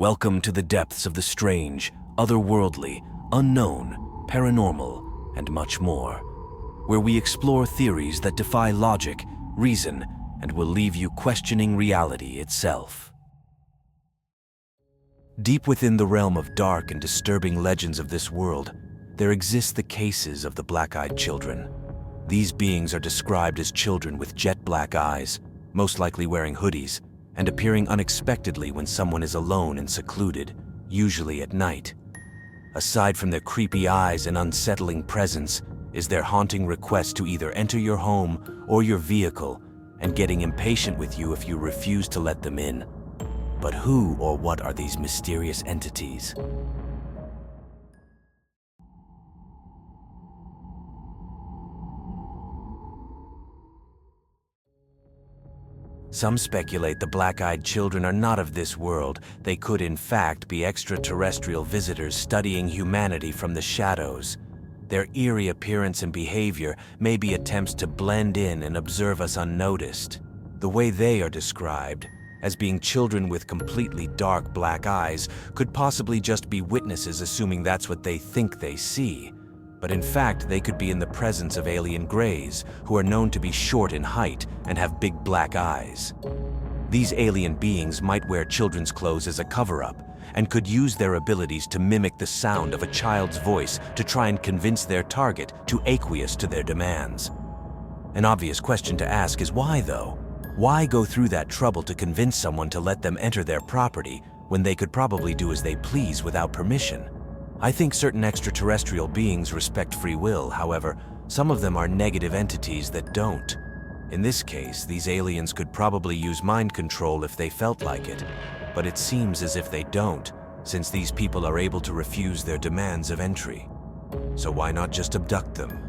Welcome to the depths of the strange, otherworldly, unknown, paranormal, and much more, where we explore theories that defy logic, reason, and will leave you questioning reality itself. Deep within the realm of dark and disturbing legends of this world, there exist the cases of the black-eyed children. These beings are described as children with jet black eyes, most likely wearing hoodies, and appearing unexpectedly when someone is alone and secluded, usually at night. Aside from their creepy eyes and unsettling presence, is their haunting request to either enter your home or your vehicle and getting impatient with you if you refuse to let them in. But who or what are these mysterious entities? Some speculate the black-eyed children are not of this world. They could in fact be extraterrestrial visitors studying humanity from the shadows. Their eerie appearance and behavior may be attempts to blend in and observe us unnoticed. The way they are described, as being children with completely dark black eyes, could possibly just be witnesses assuming that's what they think they see. But in fact, they could be in the presence of alien greys, who are known to be short in height and have big black eyes. These alien beings might wear children's clothes as a cover-up, and could use their abilities to mimic the sound of a child's voice to try and convince their target to acquiesce to their demands. An obvious question to ask is why, though? Why go through that trouble to convince someone to let them enter their property when they could probably do as they please without permission? I think certain extraterrestrial beings respect free will. However, some of them are negative entities that don't. In this case, these aliens could probably use mind control if they felt like it, but it seems as if they don't, since these people are able to refuse their demands of entry. So why not just abduct them?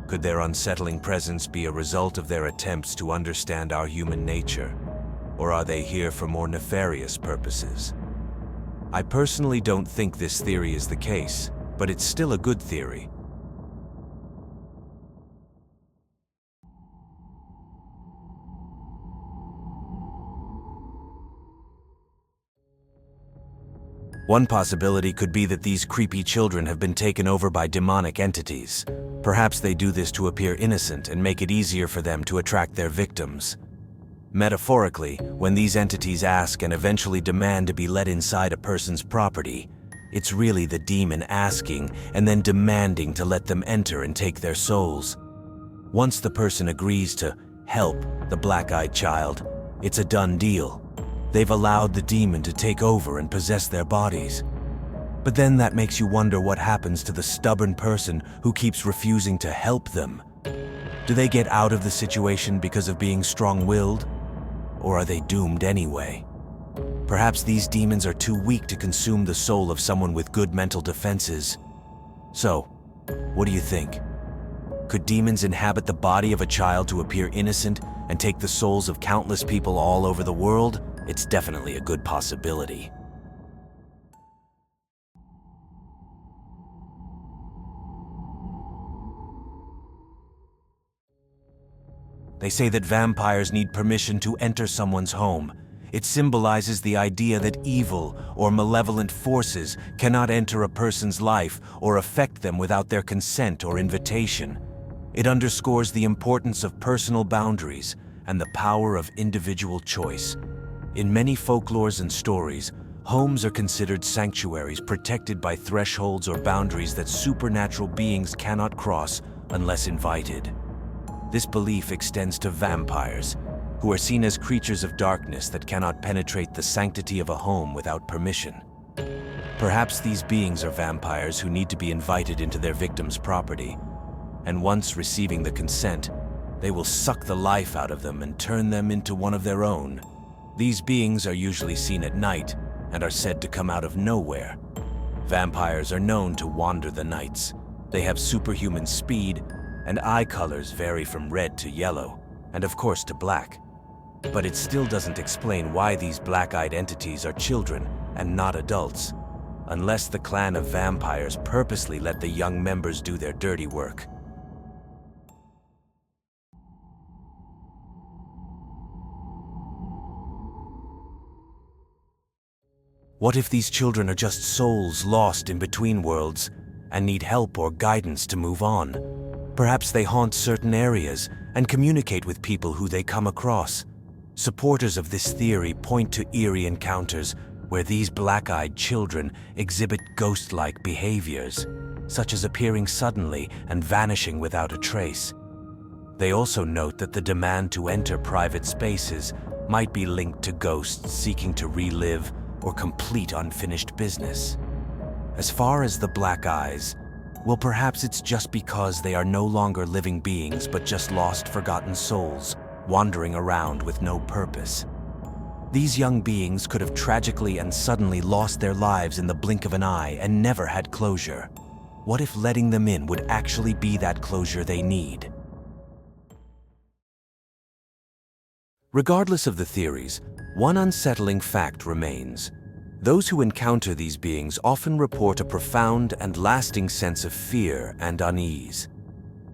Could their unsettling presence be a result of their attempts to understand our human nature? Or are they here for more nefarious purposes? I personally don't think this theory is the case, but it's still a good theory. One possibility could be that these creepy children have been taken over by demonic entities. Perhaps they do this to appear innocent and make it easier for them to attract their victims. Metaphorically, when these entities ask and eventually demand to be let inside a person's property, it's really the demon asking and then demanding to let them enter and take their souls. Once the person agrees to help the black-eyed child, it's a done deal. They've allowed the demon to take over and possess their bodies. But then that makes you wonder what happens to the stubborn person who keeps refusing to help them. Do they get out of the situation because of being strong-willed? Or are they doomed anyway? Perhaps these demons are too weak to consume the soul of someone with good mental defenses. So, what do you think? Could demons inhabit the body of a child to appear innocent and take the souls of countless people all over the world? It's definitely a good possibility. They say that vampires need permission to enter someone's home. It symbolizes the idea that evil or malevolent forces cannot enter a person's life or affect them without their consent or invitation. It underscores the importance of personal boundaries and the power of individual choice. In many folklores and stories, homes are considered sanctuaries protected by thresholds or boundaries that supernatural beings cannot cross unless invited. This belief extends to vampires, who are seen as creatures of darkness that cannot penetrate the sanctity of a home without permission. Perhaps these beings are vampires who need to be invited into their victim's property, and once receiving the consent, they will suck the life out of them and turn them into one of their own. These beings are usually seen at night and are said to come out of nowhere. Vampires are known to wander the nights. They have superhuman speed, and eye colors vary from red to yellow, and of course to black. But it still doesn't explain why these black-eyed entities are children and not adults, unless the clan of vampires purposely let the young members do their dirty work. What if these children are just souls lost in between worlds and need help or guidance to move on? Perhaps they haunt certain areas and communicate with people who they come across. Supporters of this theory point to eerie encounters where these black-eyed children exhibit ghost-like behaviors, such as appearing suddenly and vanishing without a trace. They also note that the demand to enter private spaces might be linked to ghosts seeking to relive or complete unfinished business. As far as the black eyes, well, perhaps it's just because they are no longer living beings but just lost, forgotten souls, wandering around with no purpose. These young beings could have tragically and suddenly lost their lives in the blink of an eye and never had closure. What if letting them in would actually be that closure they need? Regardless of the theories, one unsettling fact remains. Those who encounter these beings often report a profound and lasting sense of fear and unease.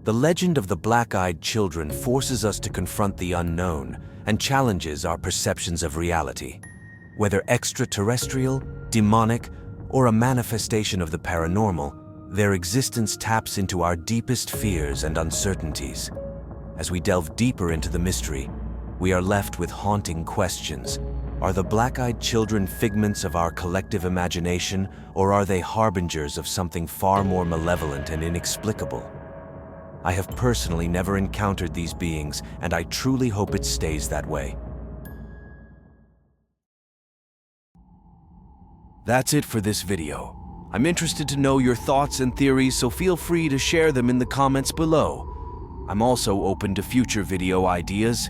The legend of the black-eyed children forces us to confront the unknown and challenges our perceptions of reality. Whether extraterrestrial, demonic, or a manifestation of the paranormal, their existence taps into our deepest fears and uncertainties. As we delve deeper into the mystery, we are left with haunting questions. Are the black-eyed children figments of our collective imagination, or are they harbingers of something far more malevolent and inexplicable? I have personally never encountered these beings, and I truly hope it stays that way. That's it for this video. I'm interested to know your thoughts and theories, so feel free to share them in the comments below. I'm also open to future video ideas.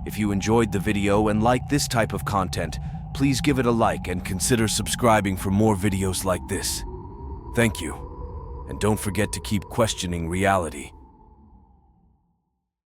If you enjoyed the video and like this type of content, please give it a like and consider subscribing for more videos like this. Thank you. And don't forget to keep questioning reality.